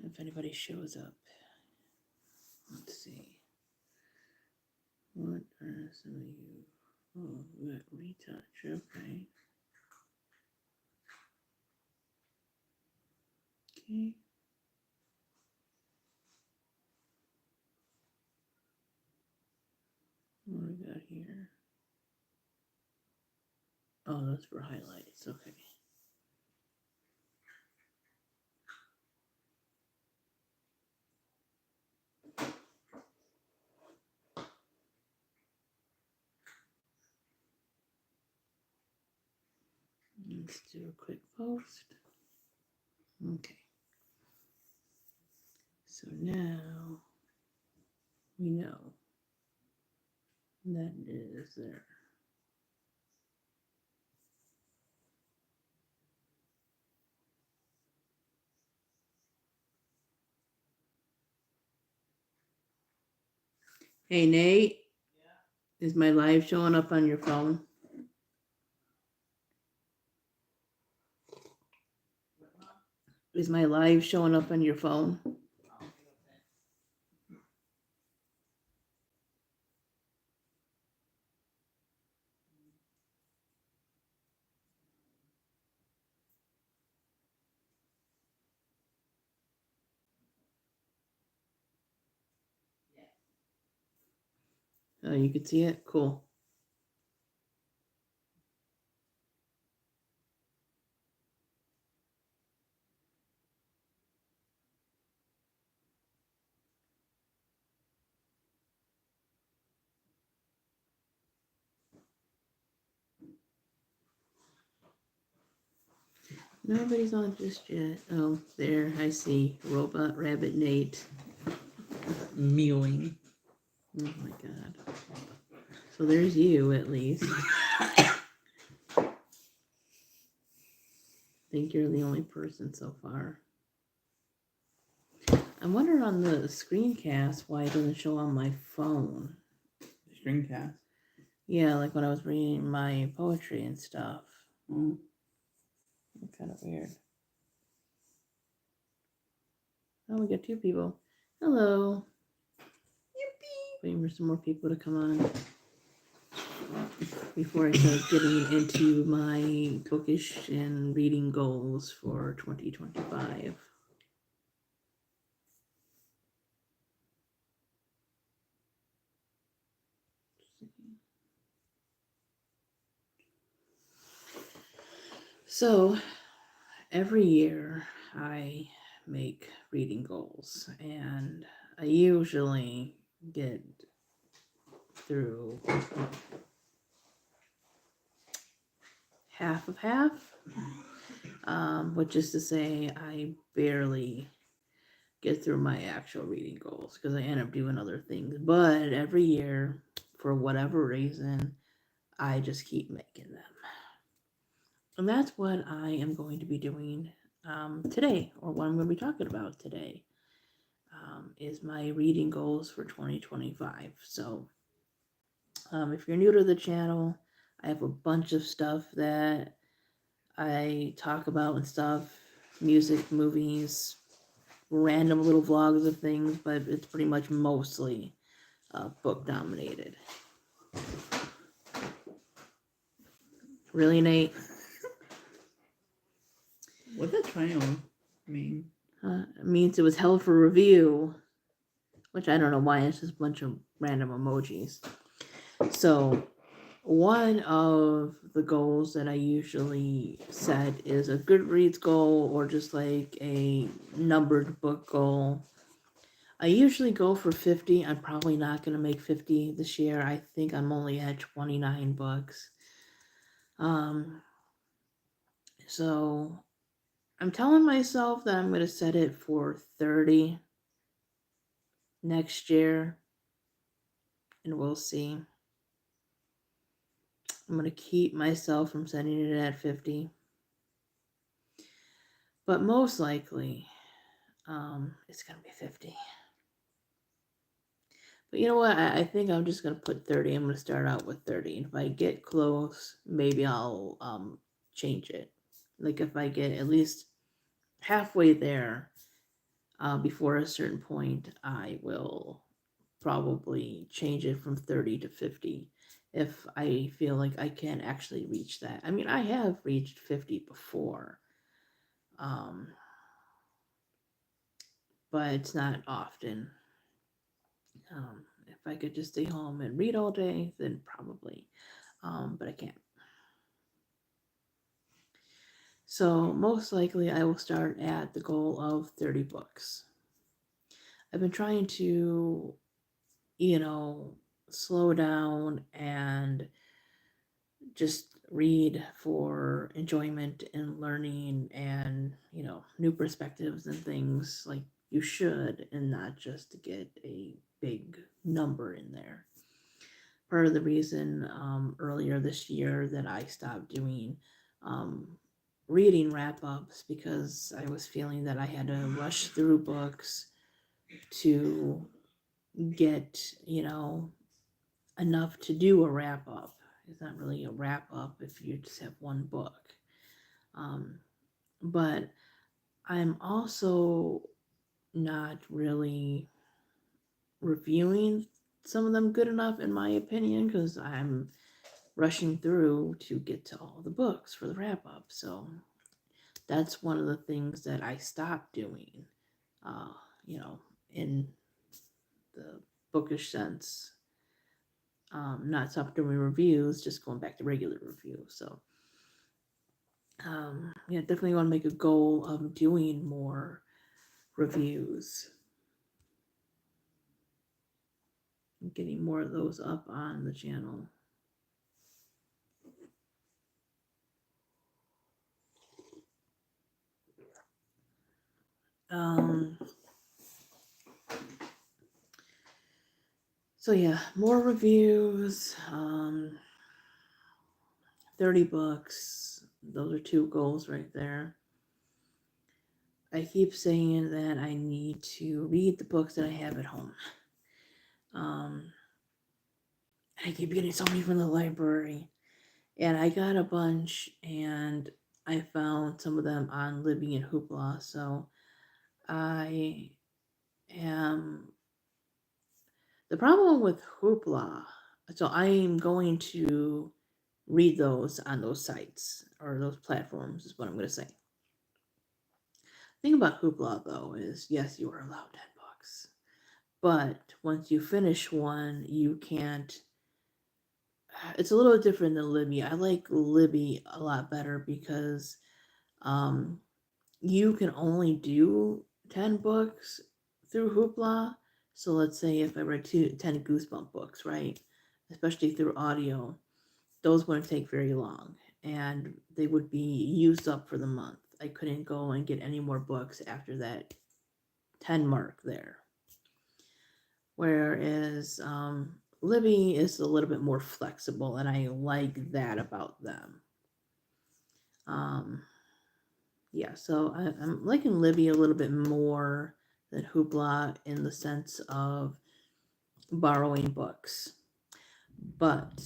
if anybody shows up. Let's see. What are some of you? Oh, we got retouch. Okay. Okay. What do we got here? Oh, that's for highlights. Okay. Let's do a quick post. Okay. So now we know that is there. Hey, Nate. Yeah. Is my live showing up on your phone? Is my live showing up on your phone? Oh, you can see it? Cool. Nobody's on just yet. Oh, there, I see. Robot Rabbit Nate. Mewing. Oh my god. So there's you, at least. I think you're the only person so far. I wonder on the screencast why it doesn't show on my phone. Screencast? Yeah, like when I was reading my poetry and stuff. Kind of weird. Oh, we got two people. Hello. Yippee! Waiting for some more people to come on before I start getting into my bookish and reading goals for 2025. So every year I make reading goals, and I usually get through half of half, which is to say I barely get through my actual reading goals because I end up doing other things. But every year, for whatever reason, I just keep making them. And that's what I am going to be doing today, or what I'm going to be talking about today, is my reading goals for 2025. So if you're new to the channel, I have a bunch of stuff that I talk about and stuff, music, movies, random little vlogs of things, but it's pretty much mostly book dominated. Really, Nate? What's that triangle mean? It means it was held for review, which I don't know why. It's just a bunch of random emojis. So one of the goals that I usually set is a Goodreads goal or just like a numbered book goal. I usually go for 50. I'm probably not going to make 50 this year. I think I'm only at 29 books. So I'm telling myself that I'm going to set it for 30 next year, and we'll see. I'm going to keep myself from setting it at 50. But most likely, it's going to be 50. But you know what? I think I'm just going to put 30. I'm going to start out with 30. And if I get close, maybe I'll change it. Like if I get at least halfway there, Before a certain point, I will probably change it from 30 to 50 if I feel like I can actually reach that. I mean, I have reached 50 before, um, but it's not often. If I could just stay home and read all day, then probably, but I can't. So, most likely, I will start at the goal of 30 books. I've been trying to, you know, slow down and just read for enjoyment and learning and, new perspectives and things like you should, and not just to get a big number in there. Part of the reason earlier this year that I stopped doing um, reading wrap ups because I was feeling that I had to rush through books to get, enough to do a wrap up. It's not really a wrap up if you just have one book. Um, but I'm also not really reviewing some of them good enough, in my opinion, because I'm rushing through to get to all the books for the wrap up. So that's one of the things that I stopped doing, uh, you know, in the bookish sense. Not stopped doing reviews, just going back to regular reviews. So, yeah, definitely want to make a goal of doing more reviews, getting more of those up on the channel. Um, so yeah, more reviews. 30 books. Those are two goals right there. I keep saying that I need to read the books that I have at home. I keep getting so many from the library. And I got a bunch, and I found some of them on Libby and Hoopla. So I am. The problem with Hoopla, so I'm going to read those on those sites or those platforms, is what I'm going to say. The thing about Hoopla, though, is yes, you are allowed 10 books. But once you finish one, you can't. It's a little different than Libby. I like Libby a lot better because um, you can only do 10 books through Hoopla. So let's say if I read 10 Goosebump books, right? Especially through audio, those wouldn't take very long and they would be used up for the month. I couldn't go and get any more books after that 10 mark there. Whereas Libby is a little bit more flexible, and I like that about them. Yeah, so I'm liking Libby a little bit more than Hoopla in the sense of borrowing books. But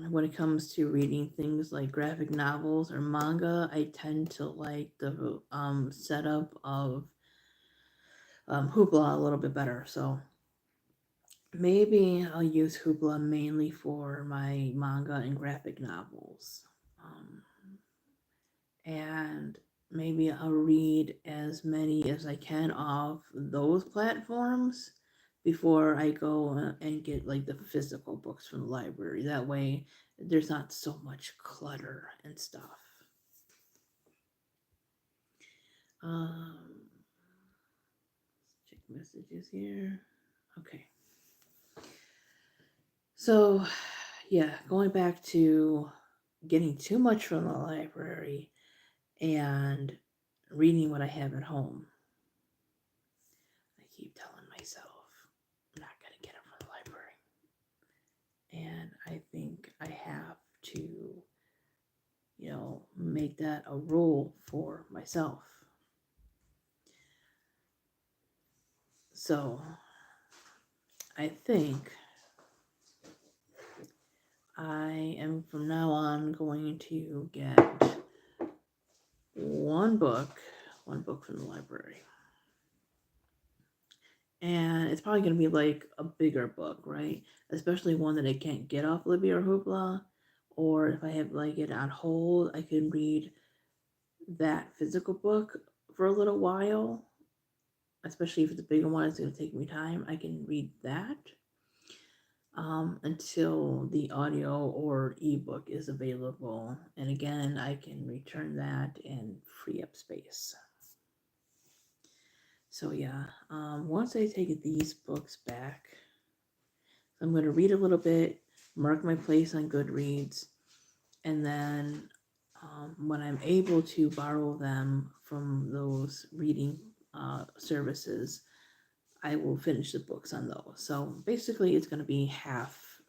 when it comes to reading things like graphic novels or manga, I tend to like the setup of Hoopla a little bit better. So maybe I'll use Hoopla mainly for my manga and graphic novels. And maybe I'll read as many as I can off those platforms before I go and get like the physical books from the library. That way there's not so much clutter and stuff. Check messages here. Okay. So, yeah, going back to getting too much from the library and reading what I have at home. I keep telling myself I'm not going to get it from the library. And I think I have to, make that a rule for myself. So I think I am from now on going to get one book from the library. And it's probably going to be like a bigger book, right? Especially one that I can't get off Libby or Hoopla. Or if I have like it on hold, I can read that physical book for a little while. Especially if it's a bigger one, it's going to take me time. I can read that until the audio or ebook is available. And again, I can return that and free up space. So yeah, once I take these books back, I'm going to read a little bit, mark my place on Goodreads, and then when I'm able to borrow them from those reading services, I will finish the books on those. So basically, it's going to be half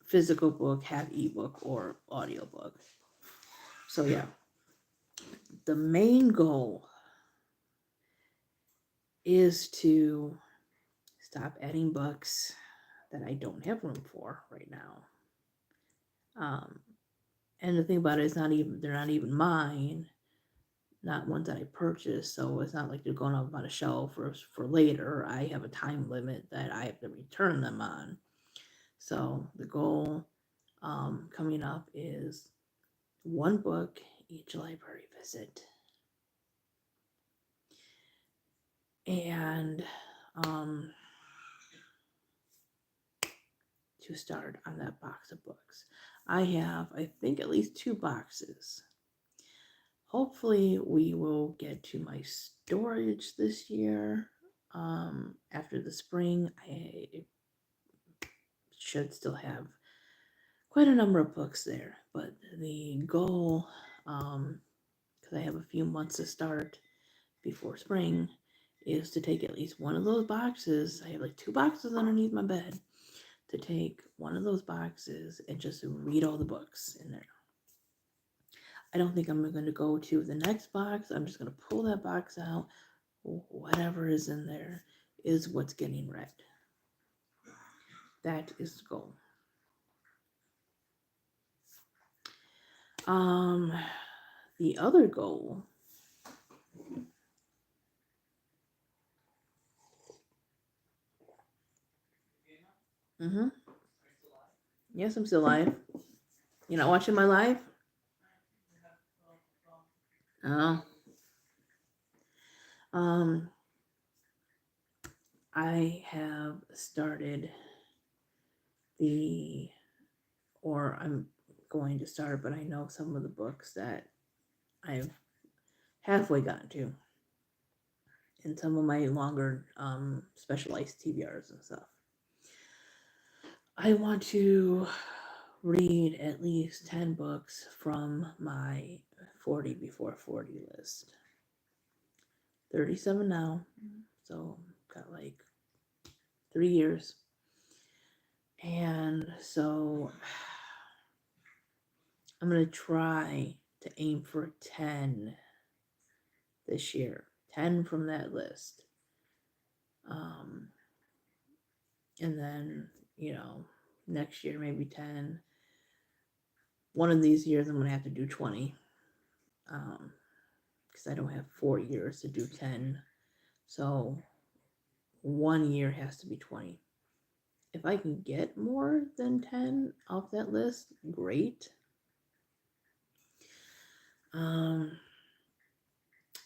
physical book, half ebook, or audiobook. So yeah, the main goal is to stop adding books that I don't have room for right now. And the thing about it is they're not even mine, not ones that I purchased. So it's not like they're going up on a shelf for later. I have a time limit that I have to return them on. So the goal coming up is one book each library visit. And to start on that box of books. I have, I think, at least 2 boxes. Hopefully, we will get to my storage this year. After the spring, I should still have quite a number of books there. But the goal, because I have a few months to start before spring, is to take at least one of those boxes. I have like 2 boxes underneath my bed. To take one of those boxes and just read all the books in there. I don't think I'm going to go to the next box. I'm just going to pull that box out. Whatever is in there is what's getting read. That is the goal. The other goal Yes, I'm still live. You're not watching my live? Oh. I have started I'm going to start, but I know some of the books that I've halfway gotten to, and some of my longer specialized TBRs and stuff. I want to read at least 10 books from my 40 before 40 list. 37 now, so got like 3 years. And so I'm going to try to aim for 10 this year. 10 from that list. And then, next year maybe 10. One of these years I'm going to have to do 20. Because I don't have 4 years to do 10. So 1 year has to be 20. If I can get more than 10 off that list, great.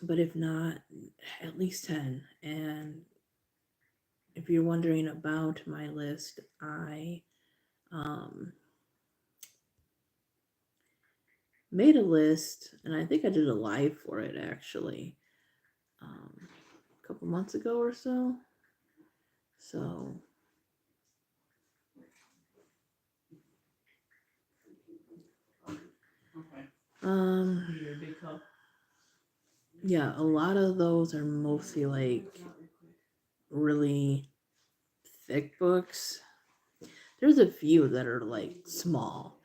But if not, at least 10. And if you're wondering about my list, I made a list, and I think I did a live for it actually a couple months ago or so. So yeah, a lot of those are mostly like really thick books. There's a few that are like small,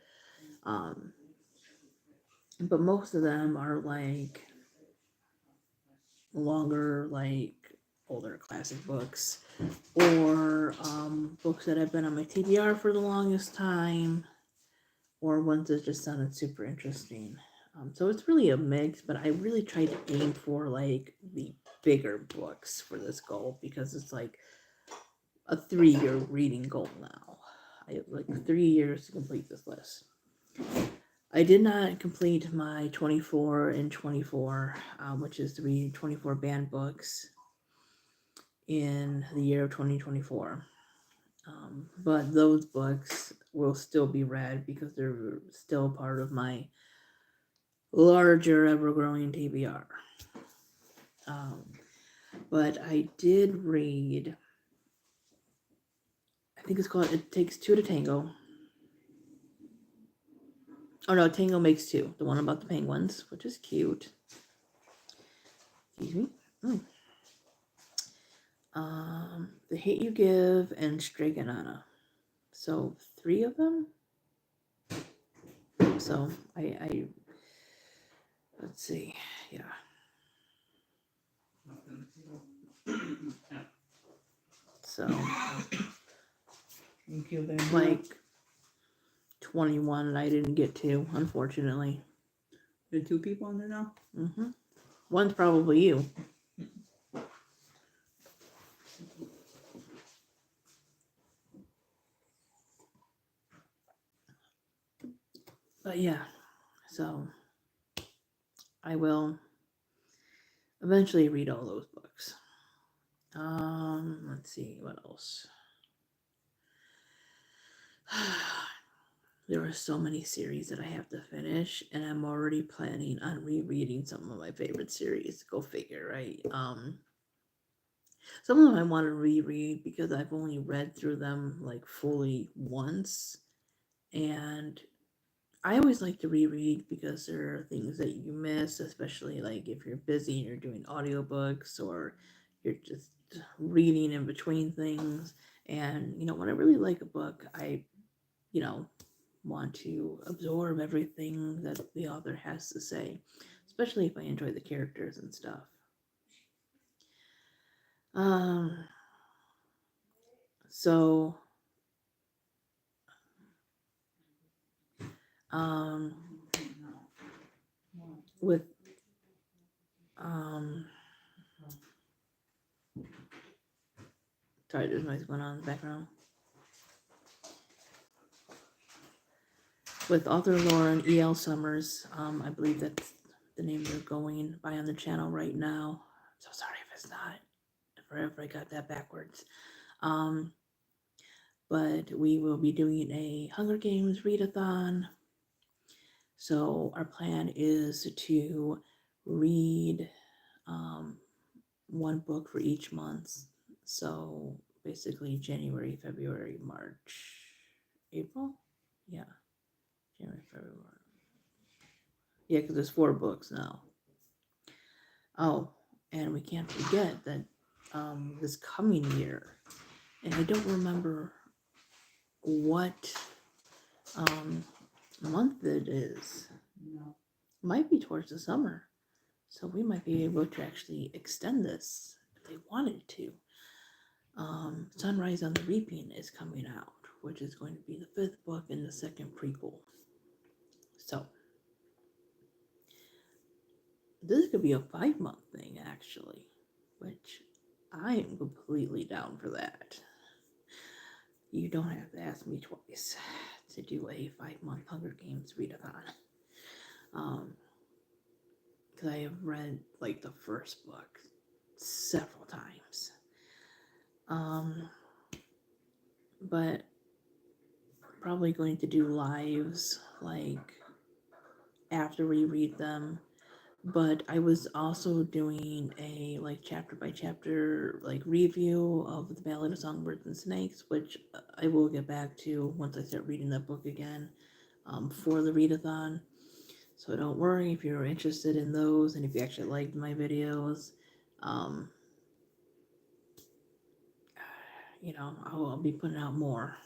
but most of them are like longer, like older classic books, or books that have been on my TBR for the longest time, or ones that just sounded super interesting. So it's really a mix, but I really try to aim for like the bigger books for this goal, because it's like a 3-year reading goal now. I have like 3 years to complete this list. I did not complete my 24 and 24, which is to read 24 banned books in the year of 2024. But those books will still be read because they're still part of my larger ever-growing TBR. But I did read, I think it's called It Takes Two to Tango. Oh no, Tango Makes Two. The one about the penguins, which is cute. Excuse me. The Hate You Give and Stray Ganana. So 3 of them. So I let's see. Yeah. So like 21 I didn't get to, unfortunately. There are 2 people on there now? Mm-hmm. One's probably you. But yeah, so I will eventually read all those books. Let's see, what else? There are so many series that I have to finish, and I'm already planning on rereading some of my favorite series. Go figure, right? Some of them I want to reread because I've only read through them like fully once, and I always like to reread because there are things that you miss, especially like if you're busy and you're doing audiobooks or you're just reading in between things. And, when I really like a book, I, want to absorb everything that the author has to say, especially if I enjoy the characters and stuff. So, with, sorry, there's noise going on in the background. With author Lauren E.L. Summers, I believe that's the name they're going by on the channel right now. So sorry if it's not, if I got that backwards. But we will be doing a Hunger Games readathon. So our plan is to read one book for each month. So basically January, February, March, April? Yeah. January, February, March. Yeah, because there's 4 books now. Oh, and we can't forget that this coming year, and I don't remember what month it is. No. Might be towards the summer. So we might be able to actually extend this if they wanted to. Sunrise on the Reaping is coming out, which is going to be the 5th book and the 2nd prequel. So this could be a 5-month thing, actually, which I am completely down for that. You don't have to ask me twice to do a 5-month Hunger Games readathon. Because I have read like the first book several times. But probably going to do lives like after we read them. But I was also doing a like chapter by chapter like review of the Ballad of Songbirds and Snakes, which I will get back to once I start reading that book again for the readathon. So don't worry if you're interested in those and if you actually liked my videos. I'll be putting out more.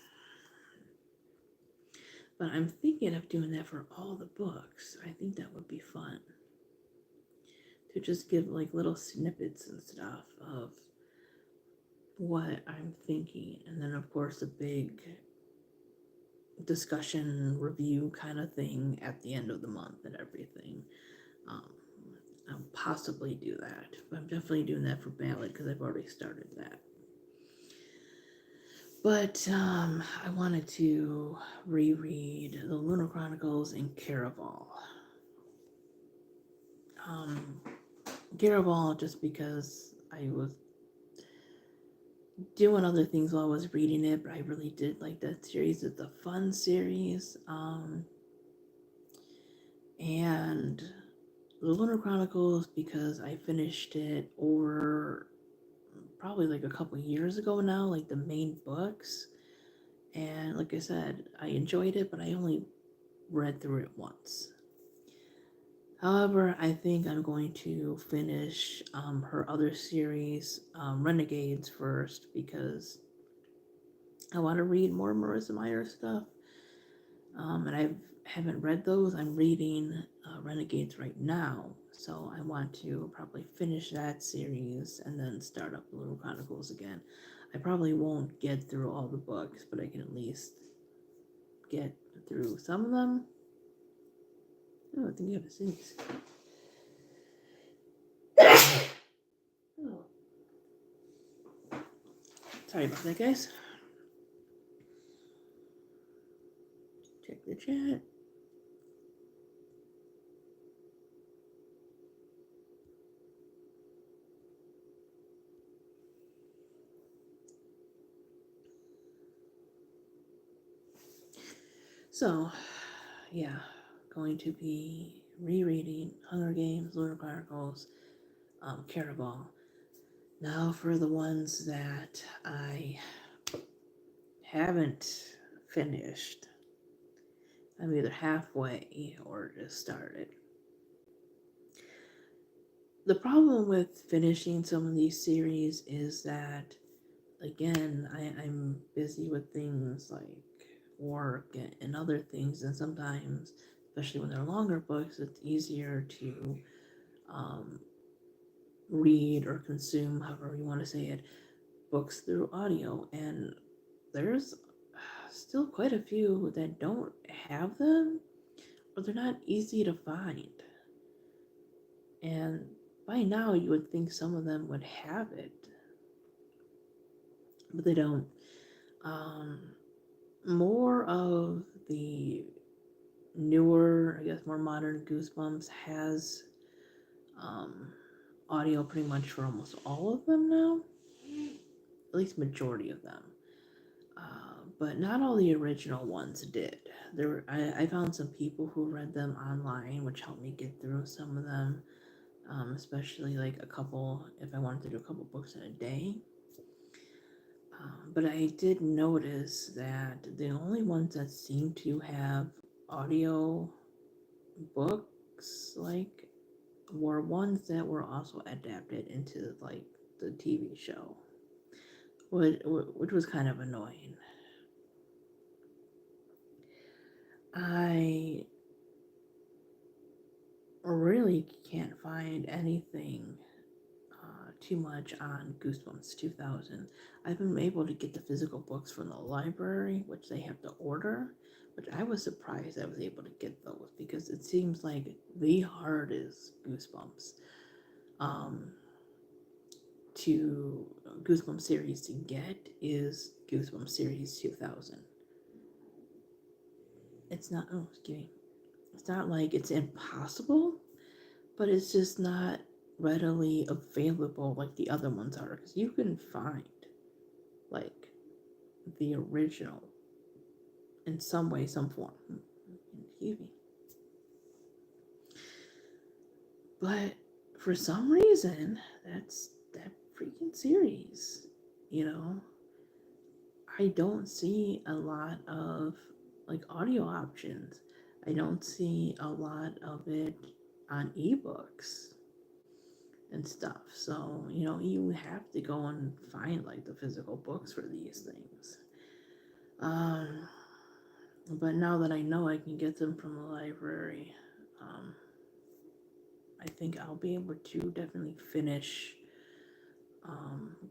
But I'm thinking of doing that for all the books. I think that would be fun. To just give like little snippets and stuff of what I'm thinking. And then of course a big discussion review kind of thing at the end of the month and everything. I'll possibly do that. But I'm definitely doing that for Ballad because I've already started that. But I wanted to reread the Lunar Chronicles and Caraval. Um, Caraval just because I was doing other things while I was reading it, but I really did like that series. It's a fun series. And the Lunar Chronicles because I finished it over probably like a couple years ago now, like the main books. And like I said, I enjoyed it, but I only read through it once. However, I think I'm going to finish her other series, Renegades, first because I want to read more Marissa Meyer stuff. And I haven't read those. I'm reading Renegades right now, so I want to probably finish that series and then start up the Little Chronicles again. I probably won't get through all the books, but I can at least get through some of them. Oh, I think you have a sneeze. Oh. Sorry about that, guys. Check the chat. So, yeah, going to be rereading Hunger Games, Lunar Chronicles, Caraval. Now for the ones that I haven't finished. I'm either halfway or just started. The problem with finishing some of these series is that, again, I'm busy with things like work and other things, and sometimes, especially when they're longer books, it's easier to um, read or consume, however you want to say it, books through audio. And there's still quite a few that don't have them, or they're not easy to find. And by now, you would think some of them would have it, but they don't. Um, More of the newer, I guess, more modern Goosebumps has um, audio pretty much for almost all of them now, at least majority of them. But not all the original ones did. I found some people who read them online, which helped me get through some of them, especially like a couple, if I wanted to do a couple books in a day. But I did notice that the only ones that seem to have audio books like were ones that were also adapted into like the TV show, which was kind of annoying. I really can't find anything too much on Goosebumps 2000. I've been able to get the physical books from the library, which they have to order, which I was surprised I was able to get those because it seems like the hardest Goosebumps um, to Goosebumps series to get is Goosebumps series 2000. It's not, oh, excuse me. It's not like it's impossible, but it's just not readily available like the other ones are because you can find like the original in some way, some form. Excuse me. But for some reason, that's that freaking series. You know, I don't see a lot of like audio options. I don't see a lot of it on ebooks and stuff. So, you have to go and find like the physical books for these things. Um, but now that I know I can get them from the library, um, I think I'll be able to definitely finish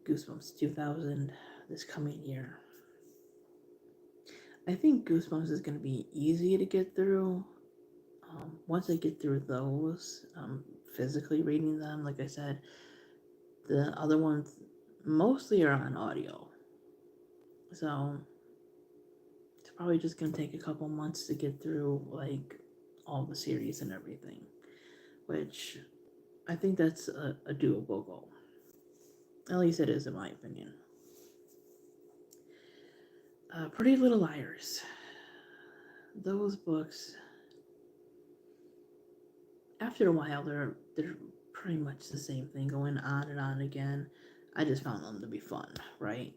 Goosebumps 2000 this coming year. I think Goosebumps is going to be easy to get through. Once I get through those, physically reading them, like I said, the other ones mostly are on audio. So it's probably just gonna take a couple months to get through like all the series and everything, which I think that's a doable goal. At least it is in my opinion. Pretty Little Liars. Those books, after a while, they're pretty much the same thing, going on and on again. I just found them to be fun, right?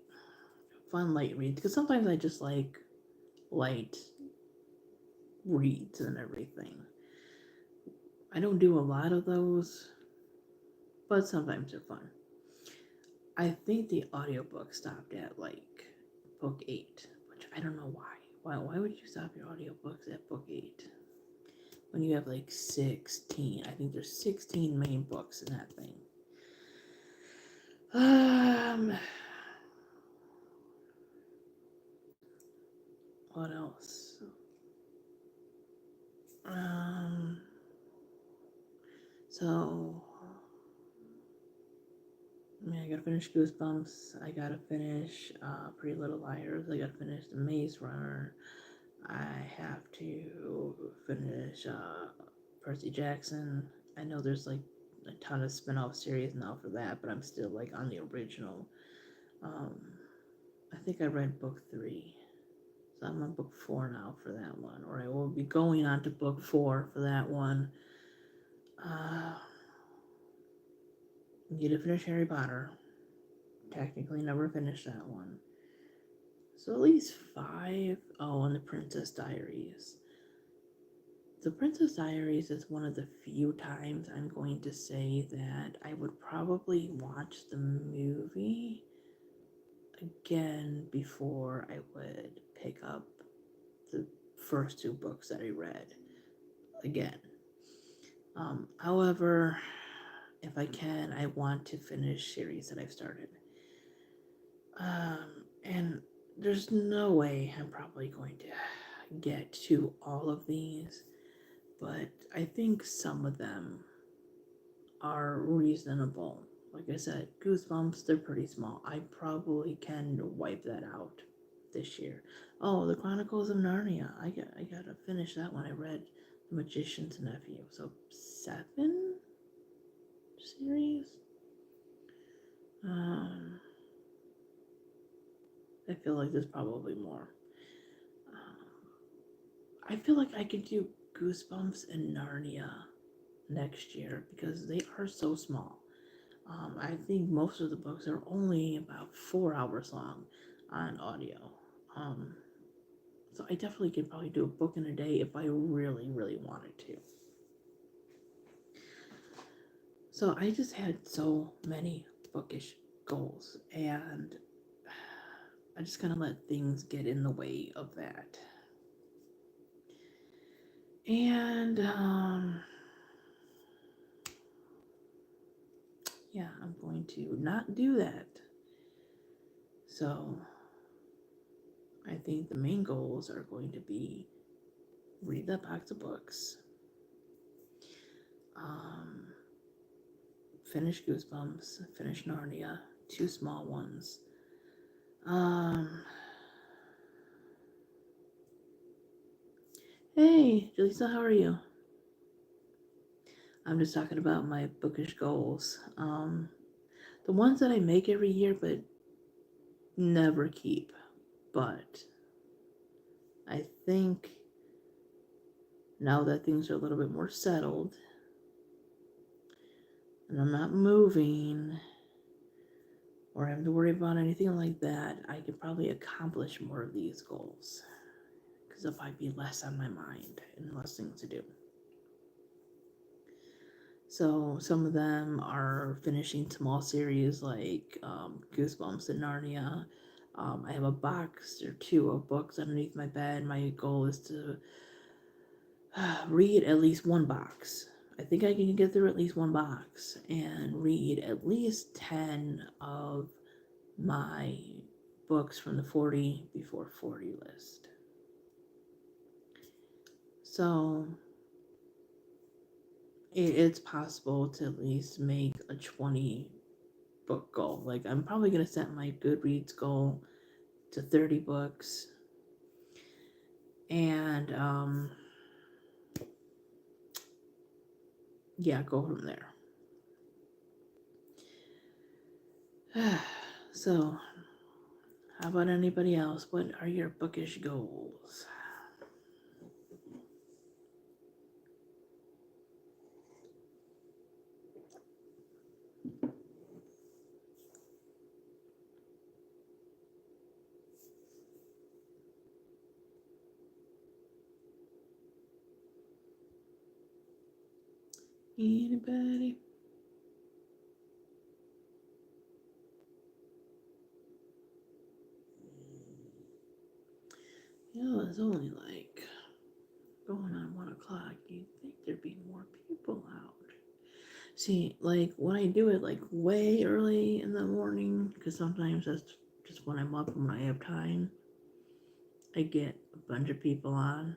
Fun light reads, because sometimes I just like light reads and everything. I don't do a lot of those, but sometimes they're fun. I think the audiobook stopped at like book 8, which I don't know why. Why would you stop your audiobooks at book 8? When you have like 16. I think there's 16 main books in that thing. What else? Um, so, I gotta finish Goosebumps. I gotta finish Pretty Little Liars. I gotta finish The Maze Runner. I have to finish Percy Jackson. I know there's like a ton of spin-off series now for that, but I'm still like on the original. Um, I think I read book 3. So I'm on book 4 now for that one, or I will be going on to book 4 for that one. Uh, need to finish Harry Potter. Technically, never finished that one. So at least 5. Oh, and the Princess Diaries. The Princess Diaries is one of the few times I'm going to say that I would probably watch the movie again before I would pick up the first 2 books that I read again. However, if I can, I want to finish series that I've started. And there's no way I'm probably going to get to all of these, but I think some of them are reasonable. Like I said, Goosebumps, they're pretty small. I probably can wipe that out this year. Oh, The Chronicles of Narnia. I gotta finish that one. I read The Magician's Nephew. So 7 series? Um, I feel like there's probably more. I feel like I could do Goosebumps and Narnia next year because they are so small. I think most of the books are only about 4 hours long on audio. Um, so I definitely could probably do a book in a day if I really, really wanted to. So I just had so many bookish goals, and I just kind of let things get in the way of that. And yeah, I'm going to not do that. So I think the main goals are going to be read that box of books, um, finish Goosebumps, finish Narnia, 2 small ones. Um, hey, Jaleesa, how are you? I'm just talking about my bookish goals. The ones that I make every year but never keep. But I think now that things are a little bit more settled and I'm not moving or having to worry about anything like that, I could probably accomplish more of these goals because there'll probably be less on my mind and less things to do. So some of them are finishing small series like Goosebumps and Narnia. I have a box or 2 of books underneath my bed. My goal is to read at least 1 box. I think I can get through at least 1 box and read at least 10 of my books from the 40 before 40 list. So it's possible to at least make a 20 book goal. Like I'm probably gonna set my Goodreads goal to 30 books. And yeah, go from there. So, how about anybody else? What are your bookish goals? Anybody? You know, it's only like going on 1 o'clock. You'd think there'd be more people out. See, like when I do it like way early in the morning, because sometimes that's just when I'm up and when I have time, I get a bunch of people on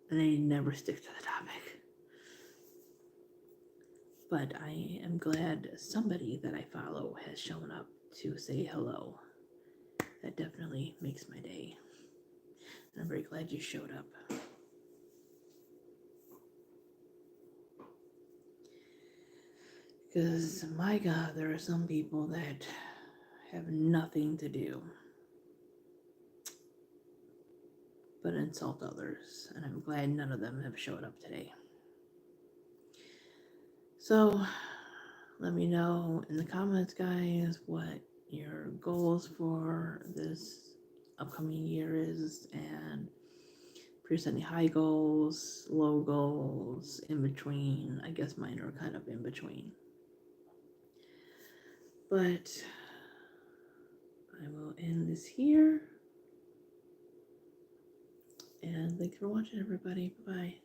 and they never stick to the topic. But I am glad somebody that I follow has shown up to say hello. That definitely makes my day. And I'm very glad you showed up. Because, my God, there are some people that have nothing to do but insult others. And I'm glad none of them have showed up today. So, let me know in the comments, guys, what your goals for this upcoming year is, and if you're setting high goals, low goals, in between. I guess mine are kind of in between. But I will end this here. And thanks for watching, everybody. Bye-bye.